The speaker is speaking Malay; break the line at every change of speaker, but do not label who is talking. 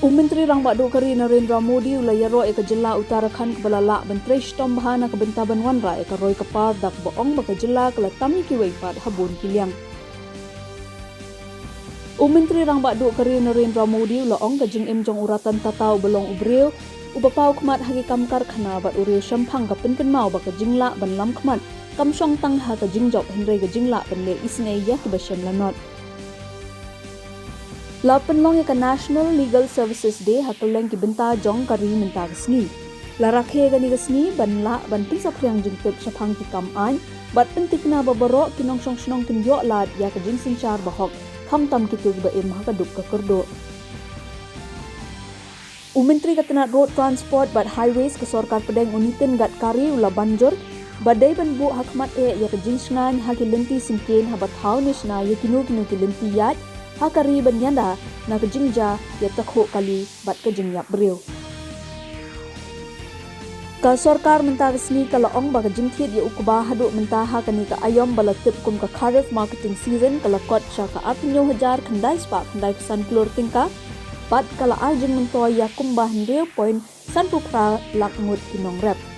Menteri Rang Bak Kari Narendra Modi ulayaro eka jela Uttarakhand kebalala Menteri Shtom Bahana kebentaban wanra eka roy kapar dak boong baka jela kelatami kiwaipat habun kiliang. Menteri Rang Bak Kari Narendra Modi ulaong kajing imjong uratan tatau belong ubreu ubapau kemat hagi kamkar khana bat ureu syampang kapin kenmau baka jingla ban lam kemat kamsyong tang ha kajing job henry kajingla penle isne ya kebasyam lanot. Lapan long ka National Legal Services Day hakaleng ki benta jong kari menta kesni. Larakhe gani kesni banla banting sapriang jengtep syapang ki kam an bat pentikna babaro kinong syong syong kinyo lad ya kajing sinchar bahok kam tam kitu ba im hakaduk ka kerdo. Menteri Katanat Road Transport bat Highways ke Sorkar Pedang Unitin gat kari ula banjur badai ban bu hakmat ya kajing sngan hakilenti singken habat hau nisna ya kinu ki lenti yat hakari banyanda na kejingja ya takho kali bat kejing yap breu. Ka sorkar menta resmi ka laong ba kejing thiet ya ukba hadu menta ha kani ka ayom balatip kum ka kharif marketing season kala kot sha ka apnyo hajar khandai spa khandai pesan klor tingka bat kala arjing mentoy ya kumbah 0.1 lak ngut kinong rep.